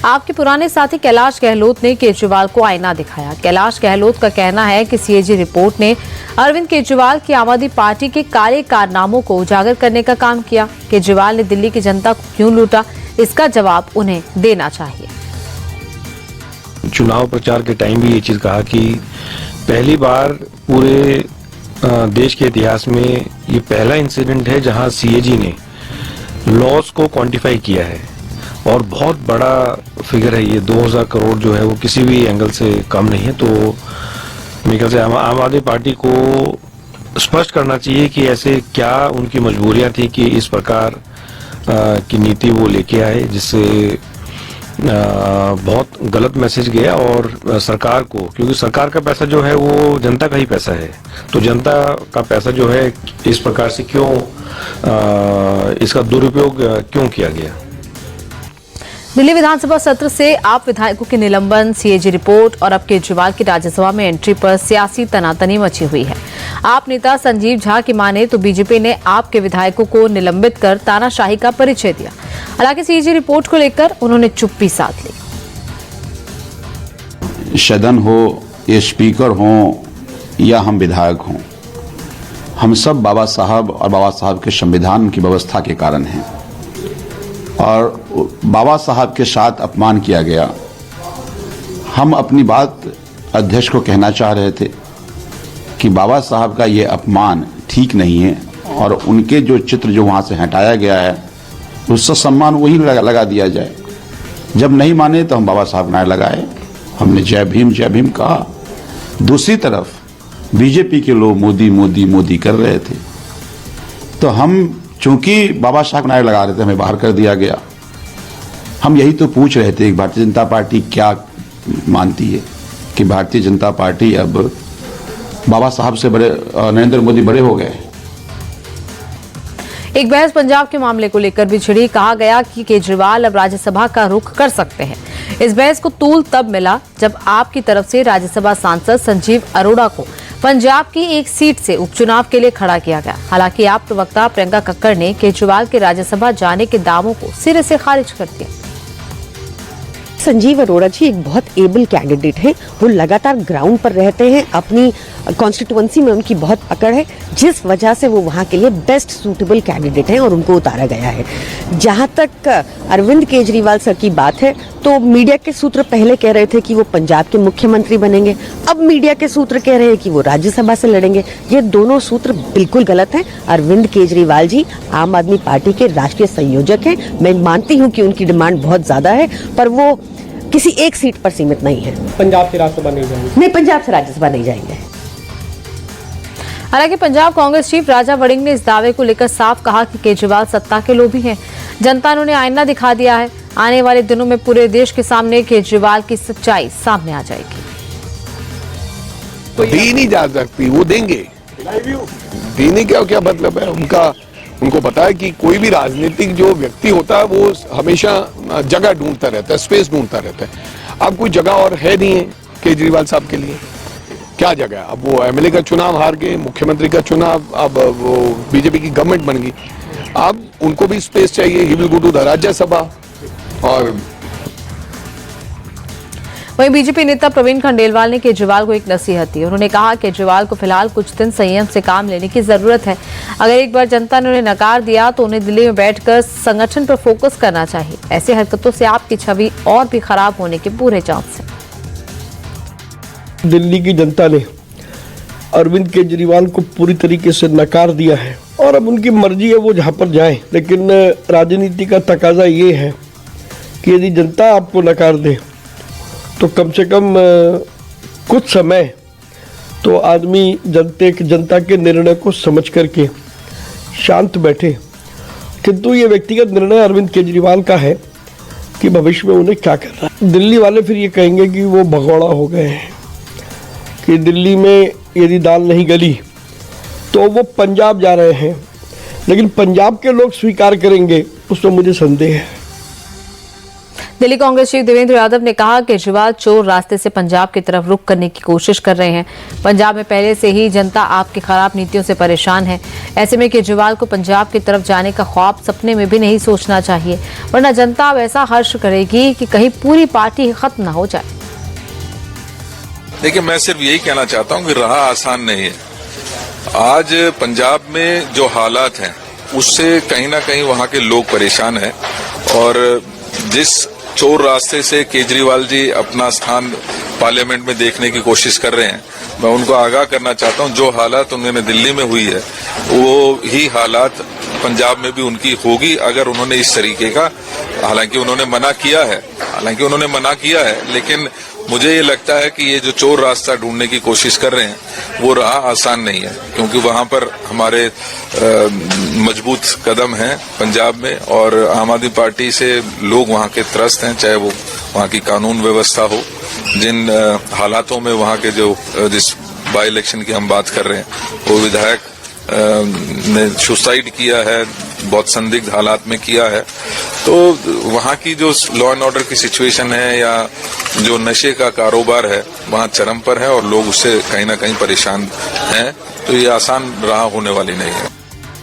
आपके पुराने साथी कैलाश गहलोत ने केजरीवाल को आईना दिखाया। कैलाश गहलोत का कहना है कि सीएजी रिपोर्ट ने अरविंद केजरीवाल की आम आदमी पार्टी के काले कारनामों को उजागर करने का काम किया। केजरीवाल ने दिल्ली की जनता को क्यों लूटा, इसका जवाब उन्हें देना चाहिए। चुनाव प्रचार के टाइम भी ये चीज कहा कि पहली बार पूरे देश के इतिहास में ये पहला इंसिडेंट है जहां सीएजी ने लॉस को क्वांटिफाई किया है और बहुत बड़ा फिगर है ये। 2000 करोड़ जो है वो किसी भी एंगल से कम नहीं है। तो मेरे ख्याल से आम आदमी पार्टी को स्पष्ट करना चाहिए कि ऐसे क्या उनकी मजबूरियां थी कि इस प्रकार की नीति वो लेके आए, जिससे बहुत गलत मैसेज गया। और सरकार को, क्योंकि सरकार का पैसा जो है वो जनता का ही पैसा है, तो जनता का पैसा जो है इस प्रकार से क्यों इसका दुरुपयोग क्यों किया गया। दिल्ली विधानसभा सत्र से आप विधायकों के निलंबन, सीएजी रिपोर्ट और अब केजरीवाल की राज्यसभा में एंट्री पर सियासी तनातनी मची हुई है। आप नेता संजीव झा की माने तो बीजेपी ने आपके विधायकों को निलंबित कर तानाशाही का परिचय दिया। हालांकि सीएजी रिपोर्ट को लेकर उन्होंने चुप्पी साध ली। सदन हो, ये स्पीकर हो या हम विधायक हों, हम सब बाबा साहब और बाबा साहब के संविधान की व्यवस्था के कारण हैं। और बाबा साहब के साथ अपमान किया गया। हम अपनी बात अध्यक्ष को कहना चाह रहे थे कि बाबा साहब का ये अपमान ठीक नहीं है और उनके जो चित्र जो वहाँ से हटाया गया है उसका सम्मान वही लगा दिया जाए। जब नहीं माने तो हम बाबा साहब नारे लगाए, हमने जय भीम कहा। दूसरी तरफ बीजेपी के लोग मोदी मोदी मोदी कर रहे थे, तो हम चूंकि बाबा साहब नारे लगा रहे थे हमें बाहर कर दिया गया। हम यही तो पूछ रहे थे कि भारतीय जनता पार्टी क्या मानती है कि भारतीय जनता पार्टी अब बाबा साहब से बड़े, नरेंद्र मोदी बड़े हो गए। एक बहस पंजाब के मामले को लेकर भी छिड़ी। कहा गया कि केजरीवाल अब राज्यसभा का रुख कर सकते हैं। इस बहस को तूल तब मिला जब आपकी तरफ से राज्यसभा सांसद संजीव अरोड़ा को पंजाब की एक सीट से उपचुनाव के लिए खड़ा किया गया। हालांकि आप प्रवक्ता प्रियंका कक्कड़ ने केजरीवाल के राज्यसभा जाने के दावों को सिरे से खारिज कर दिया। संजीव अरोड़ा जी एक बहुत एबल कैंडिडेट हैं। वो लगातार ग्राउंड पर रहते हैं, अपनी कॉन्स्टिट्यूएंसी में उनकी बहुत पकड़ है, जिस वजह से वो वहाँ के लिए बेस्ट सूटेबल कैंडिडेट हैं और उनको उतारा गया है। जहाँ तक अरविंद केजरीवाल सर की बात है तो मीडिया के सूत्र पहले कह रहे थे कि वो पंजाब के मुख्यमंत्री बनेंगे, अब मीडिया के सूत्र कह रहे हैं कि वो राज्यसभा से लड़ेंगे। ये दोनों सूत्र बिल्कुल गलत हैं। अरविंद केजरीवाल जी आम आदमी पार्टी के राष्ट्रीय संयोजक हैं। मैं मानती हूँ कि उनकी डिमांड बहुत ज्यादा है, पर वो किसी एक सीट पर सीमित नहीं है। पंजाब से राज्यसभा नहीं जाएंगे? नहीं, पंजाब से राज्यसभा नहीं जाएंगे। हालांकि पंजाब कांग्रेस चीफ राजा वड़िंग ने इस दावे को लेकर साफ कहा कि केजरीवाल सत्ता के लोभी हैं। जनता ने उन्हें आईना दिखा दिया है। आने वाले दिनों में पूरे देश के सामने केजरीवाल की सच्चाई सामने आ जाएगी। तो दी नहीं जा सकती, वो देंगे। देने का क्या मतलब है उनको पता है कि कोई भी राजनीतिक जो व्यक्ति होता है वो हमेशा जगह ढूंढता रहता है, स्पेस ढूंढता रहता है। अब कोई जगह और है नहीं है केजरीवाल साहब के लिए। क्या जगह? अब वो एमएलए का चुनाव हार गए, मुख्यमंत्री का चुनाव, अब वो बीजेपी की गवर्नमेंट बन गई। अब उनको भी स्पेस चाहिए। He will go to the Rajya Sabha. और वहीं बीजेपी नेता प्रवीण खंडेलवाल ने केजरीवाल को एक नसीहत दी। उन्होंने कहा केजरीवाल को फिलहाल कुछ दिन संयम से काम लेने की जरूरत है। अगर एक बार जनता ने उन्हें नकार दिया तो उन्हें दिल्ली में बैठकर संगठन पर फोकस करना चाहिए। ऐसी हरकतों से आपकी छवि और भी खराब होने के पूरे चांस हैं। दिल्ली की जनता ने अरविंद केजरीवाल को पूरी तरीके से नकार दिया है और अब उनकी मर्जी है वो जहां पर जाए। लेकिन राजनीति का तकाजा ये है कि यदि जनता आपको नकार दे तो कम से कम कुछ समय तो आदमी जनता के निर्णय को समझ करके शांत बैठे। किंतु ये व्यक्तिगत निर्णय अरविंद केजरीवाल का है कि भविष्य में उन्हें क्या करना है। दिल्ली वाले फिर ये कहेंगे कि वो भगौड़ा हो गए हैं, कि दिल्ली में यदि दाल नहीं गली तो वो पंजाब जा रहे हैं। लेकिन पंजाब के लोग स्वीकार करेंगे उसमें मुझे संदेह है। दिल्ली कांग्रेस चीफ देवेंद्र यादव ने कहा केजरीवाल चोर रास्ते से पंजाब की तरफ रुख करने की कोशिश कर रहे हैं। पंजाब में पहले से ही जनता आपकी खराब नीतियों से परेशान है। ऐसे में केजरीवाल को पंजाब की तरफ जाने का ख्वाब सपने में भी नहीं सोचना चाहिए, वरना जनता अब ऐसा हर्ष करेगी कि कहीं पूरी पार्टी खत्म न हो जाए। देखिए, मैं सिर्फ यही कहना चाहता हूं कि राह आसान नहीं है। आज पंजाब में जो हालात हैं उससे कहीं ना कहीं वहां के लोग परेशान हैं और जिस चोर रास्ते से केजरीवाल जी अपना स्थान पार्लियामेंट में देखने की कोशिश कर रहे हैं, मैं उनको आगाह करना चाहता हूं जो हालात उन्होंने दिल्ली में हुई है वो ही हालात पंजाब में भी उनकी होगी अगर उन्होंने इस तरीके का, हालांकि उन्होंने मना किया है, लेकिन मुझे ये लगता है कि ये जो चोर रास्ता ढूंढने की कोशिश कर रहे हैं वो राह आसान नहीं है, क्योंकि वहां पर हमारे मजबूत कदम हैं पंजाब में और आम आदमी पार्टी से लोग वहां के त्रस्त हैं, चाहे वो वहां की कानून व्यवस्था हो, जिन हालातों में वहां के जिस बाई इलेक्शन की हम बात कर रहे हैं वो विधायक ने सुसाइड किया है, बहुत संदिग्ध हालात में किया है, तो वहां की जो लॉ एंड ऑर्डर की सिचुएशन है या जो नशे का कारोबार है वहां चरम पर है और लोग उससे कहीं ना कहीं परेशान हैं, तो ये आसान राह होने वाली नहीं है।